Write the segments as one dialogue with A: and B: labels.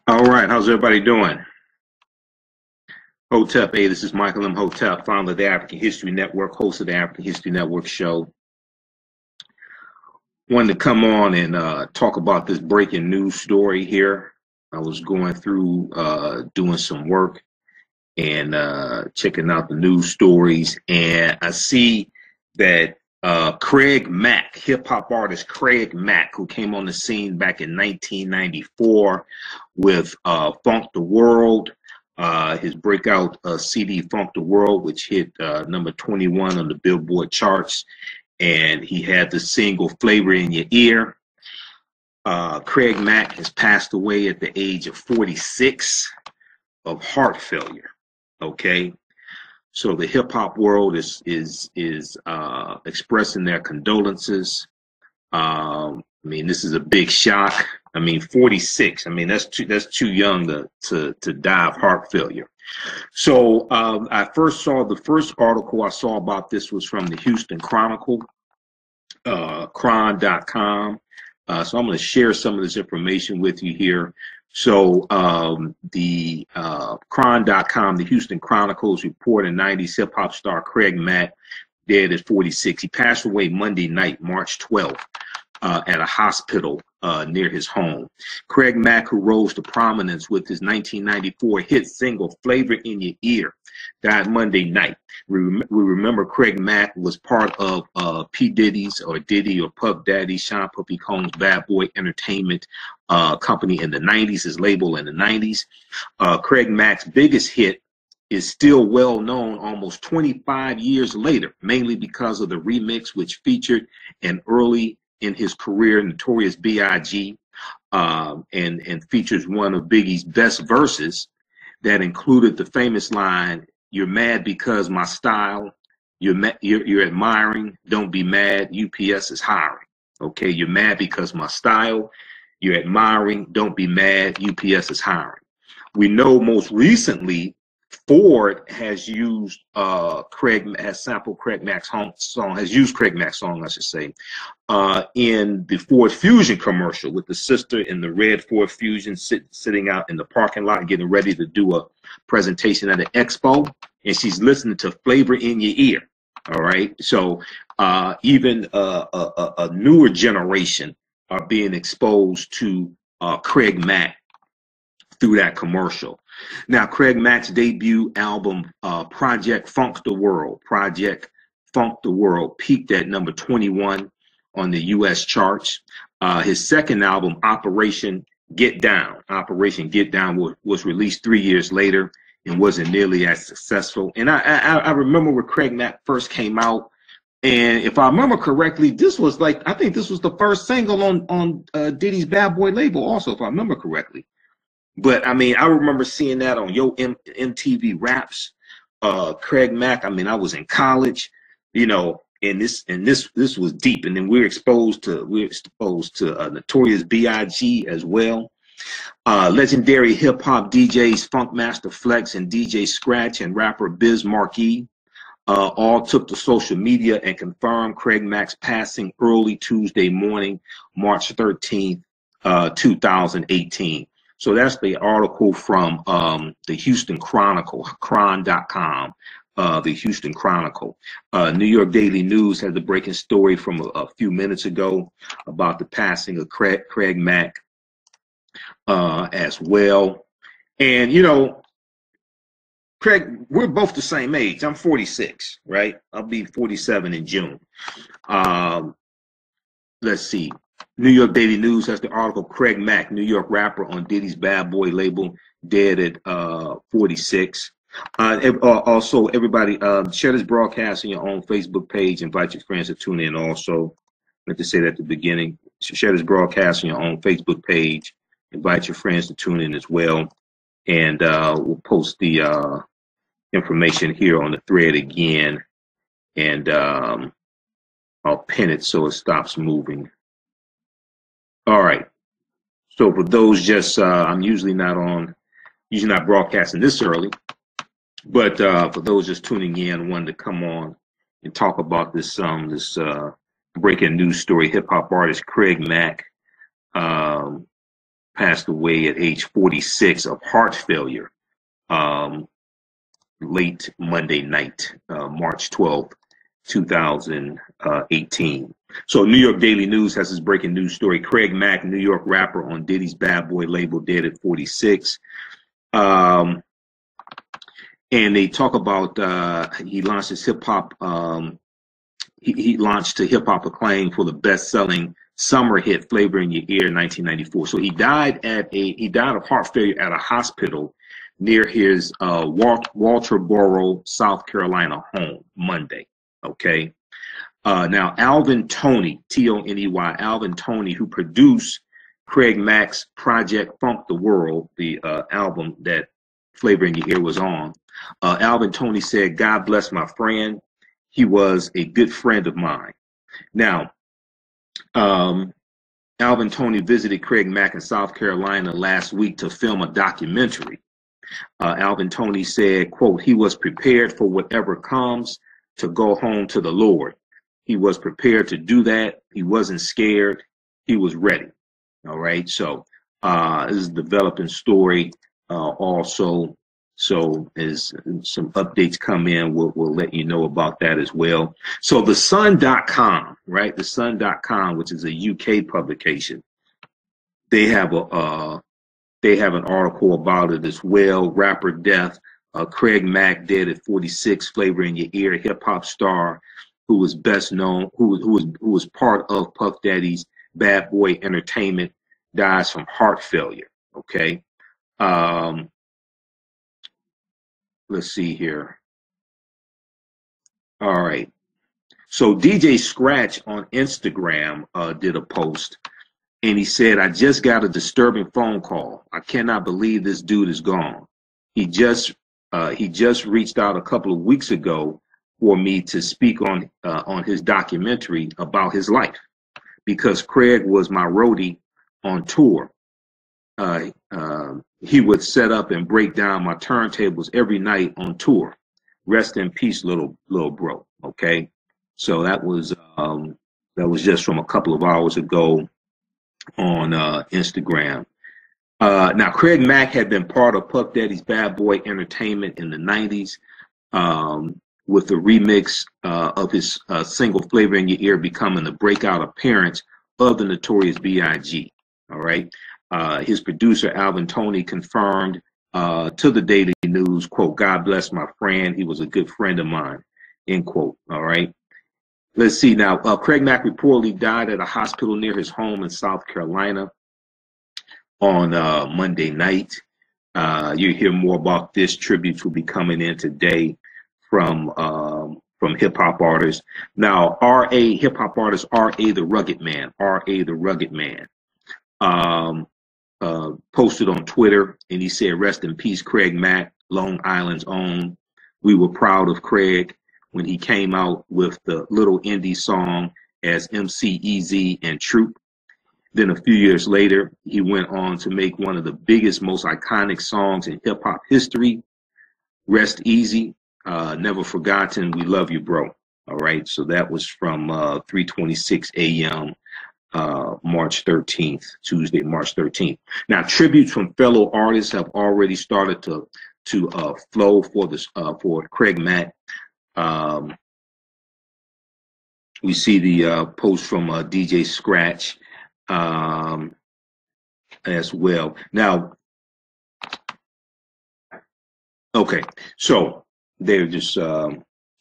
A: All right, how's everybody doing? Hotep, hey, this is Michael Imhotep, founder of the African History Network, host of the African History Network show. Wanted to come on and talk about this breaking news story here. I was going through doing some work and checking out the news stories, and I see that Craig Mack, hip-hop artist Craig Mack, who came on the scene back in 1994 with Funk the World, his breakout CD Funk the World, which hit number 21 on the Billboard charts, and he had the single Flavor in Your Ear. Craig Mack has passed away at the age of 46 of heart failure. Okay, so the hip hop world is expressing their condolences. I mean, this is a big shock. I mean, 46. I mean, that's too young to die of heart failure. So I first saw the first article I saw about this was from the Houston Chronicle, cron.com. So I'm going to share some of this information with you here. So the cron.com, the Houston Chronicles report a 90s hip hop star Craig Mack dead at 46. He passed away Monday night, March 12th, at a hospital near his home. Craig Mack, who rose to prominence with his 1994 hit single Flavor in Your Ear, died Monday night. We remember Craig Mack was part of P. Diddy's or Diddy or Puff Daddy, Sean Puffy Combs' Bad Boy Entertainment company in the 90s, his label in the 90s. Craig Mack's biggest hit is still well known almost 25 years later, mainly because of the remix which featured an early in his career Notorious B.I.G. And features one of Biggie's best verses that included the famous line, "You're mad because my style, you're admiring, don't be mad, UPS is hiring." Okay, you're mad because my style, you're admiring, don't be mad, UPS is hiring. We know most recently Ford has used has sampled Craig Mack's song, has used Craig Mack's song, I should say, in the Ford Fusion commercial with the sister in the red Ford Fusion sitting out in the parking lot getting ready to do a presentation at an expo, and she's listening to Flavor in Your Ear. All right, so even a newer generation are being exposed to Craig Mack through that commercial. Now, Craig Mack's debut album, Project Funk the World, peaked at number 21 on the U.S. charts. His second album, Operation Get Down, was released 3 years later and wasn't nearly as successful. And I remember when Craig Mack first came out, and if I remember correctly, this was like, I think this was the first single on Diddy's Bad Boy label also, if I remember correctly. But I mean, I remember seeing that on MTV Raps. Craig Mack, I mean, I was in college, you know, and this was deep. And then we're exposed to Notorious B.I.G. as well. Legendary hip hop DJs Funkmaster Flex and DJ Scratch and rapper Biz Markie all took to social media and confirmed Craig Mack's passing early Tuesday morning, March 13th, 2018. So that's the article from the Houston Chronicle, cron.com, the Houston Chronicle. New York Daily News has a breaking story from a few minutes ago about the passing of Craig Mack as well. And, you know, Craig, we're both the same age. I'm 46, right? I'll be 47 in June. Let's see. New York Daily News has the article, Craig Mack, New York rapper on Diddy's Bad Boy label, dead at 46. Also, everybody, share this broadcast on your own Facebook page. Invite your friends to tune in also. I meant to say that at the beginning. Share this broadcast on your own Facebook page. Invite your friends to tune in as well. And we'll post the information here on the thread again. And I'll pin it so it stops moving. All right. So for those just, I'm usually not broadcasting this early, but for those just tuning in, wanted to come on and talk about this breaking news story. Hip hop artist Craig Mack passed away at age 46 of heart failure late Monday night, March 12th, 2018. So New York Daily News has this breaking news story. Craig Mack, New York rapper on Diddy's Bad Boy label, dead at 46. And they talk about he launched his hip hop. He launched to hip hop acclaim for the best-selling summer hit "Flavor in Your Ear" in 1994. So he died of heart failure at a hospital near his Walterboro, South Carolina home Monday. Okay. Now Alvin Toney, Toney, Alvin Toney, who produced Craig Mack's Project Funk the World, the album that Flavor in Your Ear was on. Alvin Toney said, "God bless my friend. He was a good friend of mine." Now, Alvin Toney visited Craig Mack in South Carolina last week to film a documentary. Alvin Toney said, quote, "He was prepared for whatever comes to go home to the Lord. He was prepared to do that. He wasn't scared. He was ready." All right. So this is a developing story also. So as some updates come in, we'll let you know about that as well. So the Sun.com, right? The Sun.com, which is a UK publication, they have an article about it as well. Rapper death, Craig Mack dead at 46, Flavor in Your Ear, hip hop star who was best known, who was part of Puff Daddy's Bad Boy Entertainment, dies from heart failure. Okay. Let's see here. All right. So DJ Scratch on Instagram did a post, and he said, "I just got a disturbing phone call. I cannot believe this dude is gone. He just reached out a couple of weeks ago for me to speak on his documentary about his life, because Craig was my roadie on tour. He would set up and break down my turntables every night on tour. Rest in peace, little bro." Okay, so that was just from a couple of hours ago on Instagram. Now, Craig Mack had been part of Puff Daddy's Bad Boy Entertainment in the 90s with the remix of his single Flavor in Your Ear becoming the breakout appearance of the Notorious B.I.G. All right. His producer, Alvin Toney, confirmed to the Daily News, quote, "God bless my friend. He was a good friend of mine," end quote. All right. Let's see now. Craig Mack reportedly died at a hospital near his home in South Carolina on Monday night. You hear more about this. Tributes will be coming in today from hip hop artists. Now, hip hop artist R.A. the Rugged Man, R.A. the Rugged Man, posted on Twitter, and he said, "Rest in peace, Craig Mack, Long Island's own. We were proud of Craig when he came out with the little indie song as MC Easy and Troop. Then a few years later, he went on to make one of the biggest, most iconic songs in hip hop history, Rest Easy, Never Forgotten, We Love You, Bro." All right, so that was from 3:26 a.m. March 13th, Tuesday, March 13th. Now, tributes from fellow artists have already started to flow for Craig Mack. We see the post from DJ Scratch as well. Now, okay, so they're just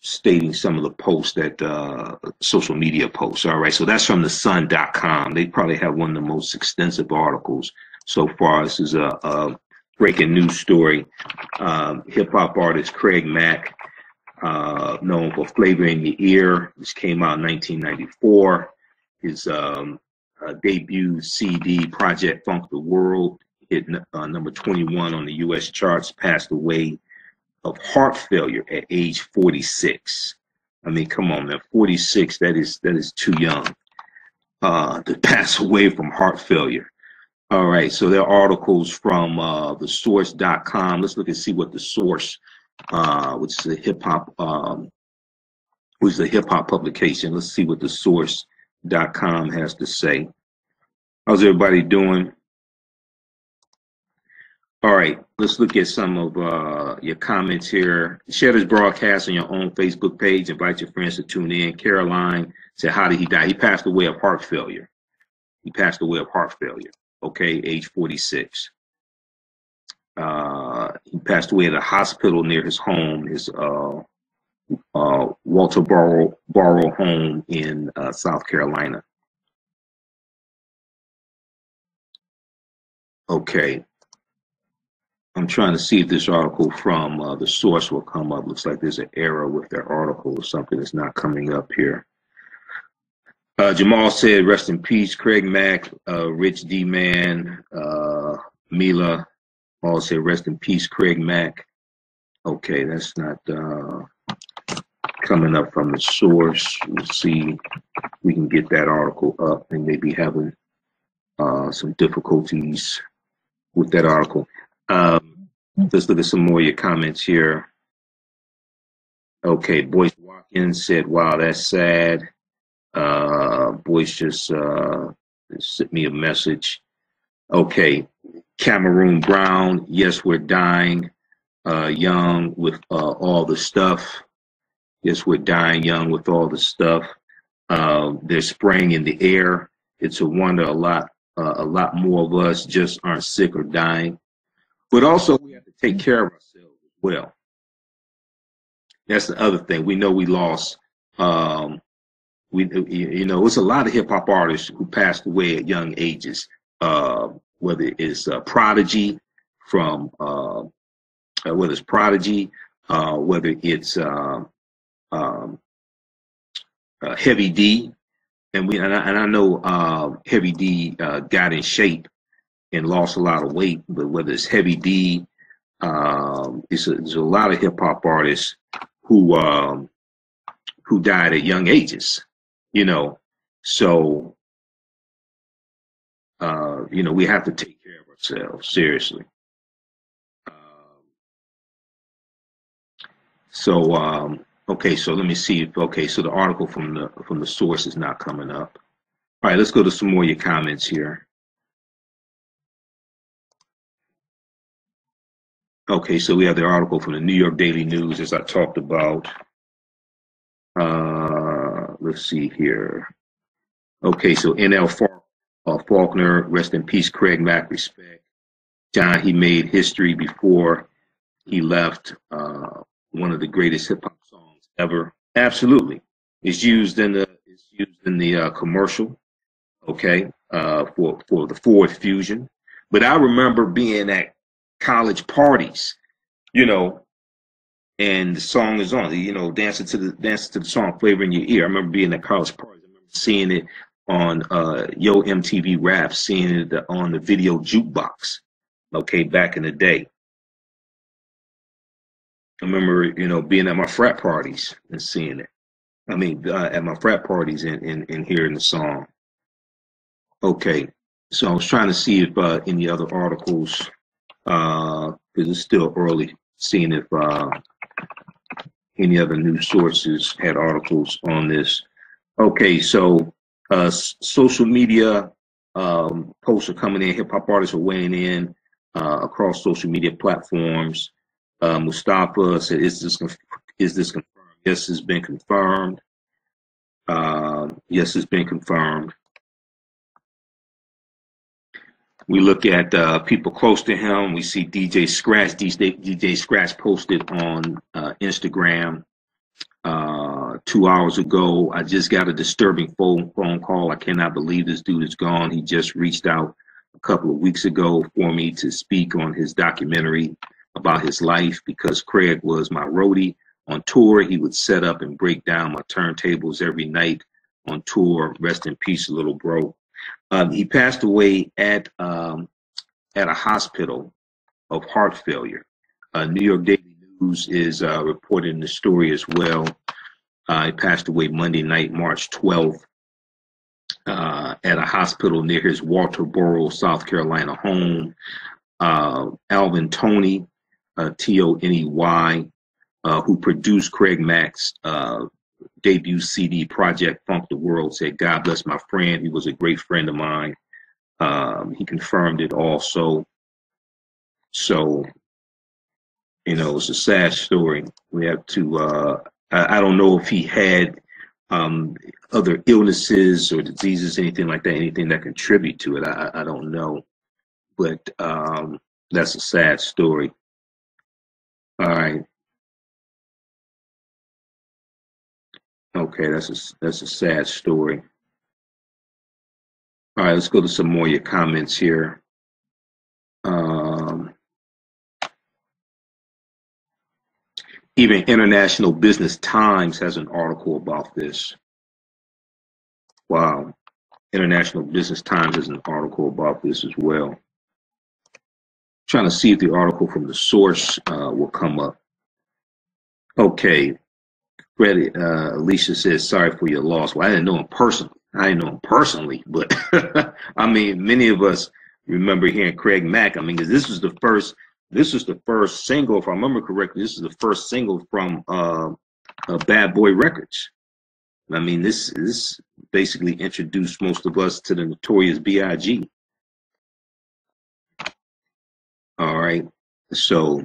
A: stating some of the posts that social media posts. All right, so that's from the Sun.com. They probably have one of the most extensive articles so far. This is a breaking news story. Hip hop artist Craig Mack, known for Flavor in Your Ear, which came out in 1994. His debut CD, Project Funk the World, hit number 21 on the U.S. charts, passed away of heart failure at age 46. I mean, come on, man, 46, that is too young to pass away from heart failure. All right, so there are articles from the source.com. Let's look and see what the source, which is a hip hop publication. Let's see what the source.com has to say. How's everybody doing? All right, let's look at some of your comments here. Share this broadcast on your own Facebook page. Invite your friends to tune in. Caroline said, how did he die? He passed away of heart failure. He passed away of heart failure, okay, age 46. He passed away at a hospital near his home, his Walter Borough home in South Carolina. Okay. I'm trying to see if this article from the source will come up. Looks like there's an error with their article or something that's not coming up here. Jamal said, rest in peace, Craig Mack, Rich D-Man, Mila all said, rest in peace, Craig Mack. Okay, that's not coming up from the source. We'll see if we can get that article up. They may be having some difficulties with that article. Let's look at some more of your comments here. Okay, Boyce Watkins said, wow, that's sad. Boyce just sent me a message. Okay, Cameroon Brown, yes, we're dying young with all the stuff. Yes, we're dying young with all the stuff. They're spraying in the air. It's a wonder a lot more of us just aren't sick or dying. But also, we have to take care of ourselves as well. That's the other thing. We know we lost. It's a lot of hip hop artists who passed away at young ages. Whether it's Prodigy from whether it's Prodigy, whether it's Heavy D, and I know Heavy D got in shape and lost a lot of weight, but whether it's Heavy D, there's a lot of hip hop artists who died at young ages, So we have to take care of ourselves seriously. Okay, so let me see. Okay, so the article from the source is not coming up. All right, let's go to some more of your comments here. Okay, so we have the article from the New York Daily News, as I talked about. Let's see here. Okay, so NL Faulkner, rest in peace, Craig Mack, respect. John, he made history before he left. One of the greatest hip hop songs ever. Absolutely, it's used in the commercial. Okay, for the Ford Fusion. But I remember being at college parties, and the song is on. Dancing to the song, Flavor in Your Ear. I remember being at college parties. I remember seeing it on Yo MTV Rap, seeing it on the video jukebox. Okay, back in the day. I remember, being at my frat parties and seeing it. I mean, at my frat parties and hearing the song. Okay, so I was trying to see if any other articles, because it's still early, seeing if any other news sources had articles on this. Okay, so social media posts are coming in. Hip hop artists are weighing in across social media platforms. Mustafa said, "Is this confirmed?" Yes, it's been confirmed. Yes, it's been confirmed. We look at people close to him. We see DJ Scratch. DJ Scratch posted on Instagram 2 hours ago. I just got a disturbing phone call. I cannot believe this dude is gone. He just reached out a couple of weeks ago for me to speak on his documentary about his life, because Craig was my roadie on tour. He would set up and break down my turntables every night on tour. Rest in peace, little bro. He passed away at a hospital of heart failure. New York Daily News is reporting the story as well. He passed away Monday night, March 12th, at a hospital near his Walterboro, South Carolina home. Alvin Toney, Toney, who produced Craig Mack's debut CD, Project Funk the World, said, "God bless my friend. He was a great friend of mine." He confirmed it also. So, it's a sad story. We have to, I don't know if he had um, other illnesses or diseases, anything like that, anything that contribute to it. I don't know. But that's a sad story. All right. Okay, that's a sad story. All right, let's go to some more of your comments here. Um, Even International Business Times has an article about this. Wow. International Business Times has an article about this as well. Trying to see if the article from the source will come up. Okay. Fred, Alicia says, sorry for your loss. Well, I didn't know him personally. But I mean, many of us remember hearing Craig Mack. I mean, because this was the first single, if I remember correctly, this is the first single from Bad Boy Records. I mean, this basically introduced most of us to the Notorious B.I.G. All right. So,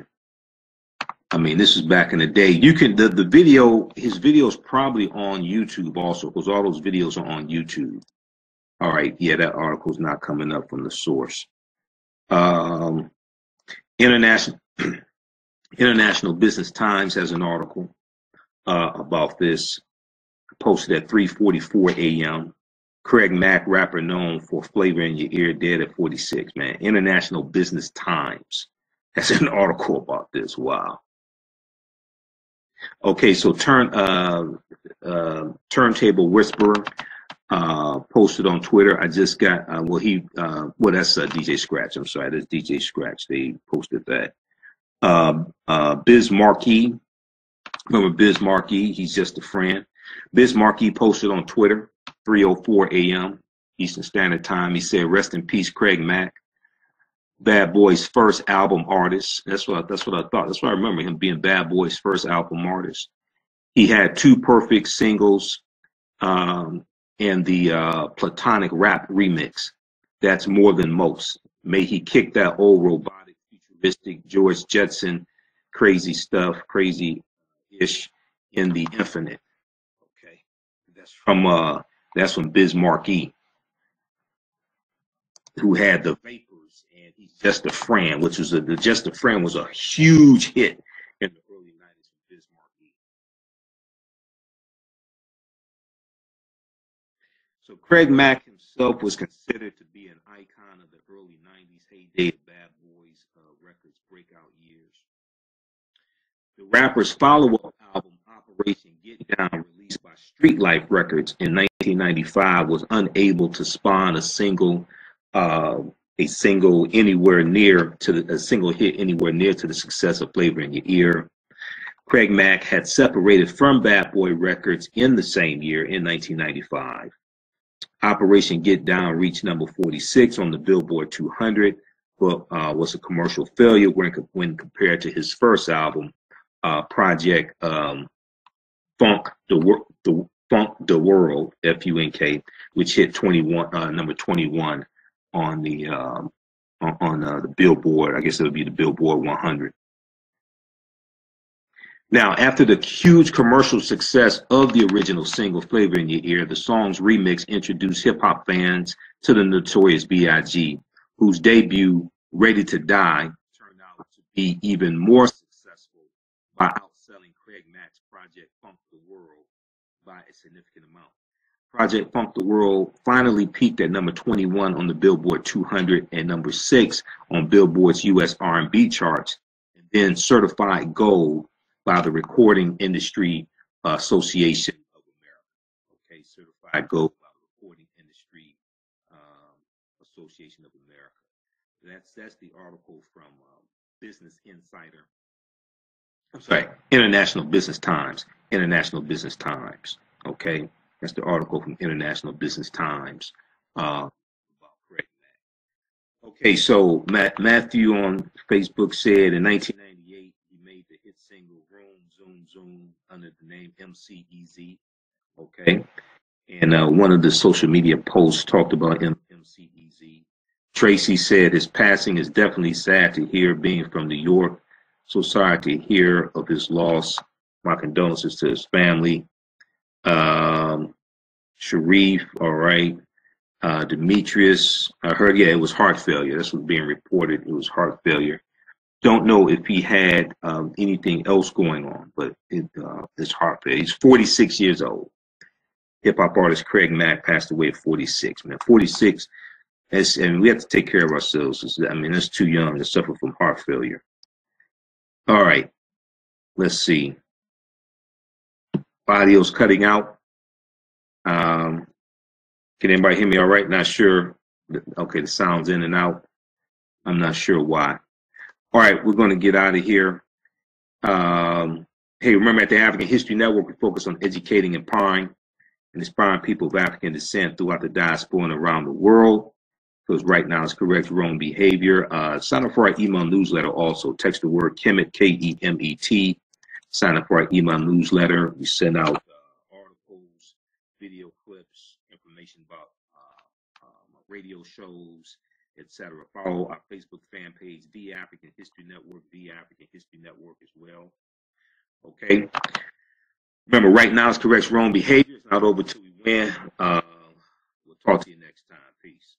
A: I mean, this is back in the day. You can, the video, his video is probably on YouTube also, because all those videos are on YouTube. All right. Yeah, that article's not coming up from the source. International International Business Times has an article about this, posted at 3:44 a.m. Craig Mack, rapper known for Flavor in Your Ear, dead at 46. Man, International Business Times has an article about this. Wow. Okay, so Turntable Whisperer posted on Twitter. I just got that's DJ Scratch. I'm sorry, that's DJ Scratch. They posted that. Biz Markie, remember Biz Markie? He's just a friend. Biz Markie posted on Twitter, 3:04 a.m. Eastern Standard Time. He said, "Rest in peace, Craig Mack, Bad Boy's first album artist." That's what I thought. That's what I remember him being Bad Boy's first album artist. He had 2 perfect singles, and the Platonic Rap remix. That's more than most. May he kick that old robotic, futuristic George Jetson, crazy stuff, crazy-ish in the infinite. Okay, that's from Biz Markie, who had the Vapors and He's Just a Friend, which was the Just a Friend was a huge hit in the early '90s with Biz Markie. So Craig Mack himself was considered to be an icon of the early '90s heyday of Bad Boys Records breakout years. The rapper's follow-up album, Operation Get Down, released by Street Life Records in 1995, was unable to spawn a single hit anywhere near to the success of Flavor in Your Ear. Craig Mack had separated from Bad Boy Records in the same year, in 1995. Operation Get Down reached number 46 on the Billboard 200, but was a commercial failure when compared to his first album, Project Funk the World, FUNK, which hit number 21 on the Billboard. I guess it would be the Billboard 100. Now, after the huge commercial success of the original single, Flavor in Your Ear, the song's remix introduced hip-hop fans to the Notorious B.I.G., whose debut, Ready to Die, turned out to be even more successful by outselling Craig Mack's Project Funk the World by a significant amount. Project Funk the World finally peaked at number 21 on the Billboard 200 and number 6 on Billboard's U.S. R&B charts, and then certified gold by the Recording Industry Association of America. Okay, certified gold by the Recording Industry Association of America. That's the article from Business Insider. I'm sorry, International Business Times. International Business Times. Okay, that's the article from International Business Times about Craig Mack. Okay, so Matthew on Facebook said in 1998 he made the hit single Room Zoom Zoom under the name MCEZ. Okay, and one of the social media posts talked about MCEZ. Tracy said his passing is definitely sad to hear, being from New York. So sorry to hear of his loss. My condolences to his family. Sharif, all right. Demetrius, I heard, yeah, it was heart failure. That's what's being reported. It was heart failure. Don't know if he had anything else going on, but it's heart failure. He's 46 years old. Hip hop artist Craig Mack passed away at 46. Man, 46. And we have to take care of ourselves. I mean, that's too young to suffer from heart failure. All right, let's see. Audio's cutting out. Can anybody hear me all right? Not sure. Okay, the sound's in and out. I'm not sure why. All right, we're going to get out of here. Hey, remember at the African History Network, we focus on educating, empowering, and inspiring people of African descent throughout the diaspora and around the world. Because right now it's correct wrong behavior. Sign up for our email newsletter also. Text the word Kemet, Kemet. Sign up for our email newsletter. We send out articles, video clips, information about radio shows, etc. Follow our Facebook fan page, The African History Network, The African History Network as well. Okay. Remember, right now it's correct wrong behavior. It's not over till we win. We'll talk to you next time. Peace.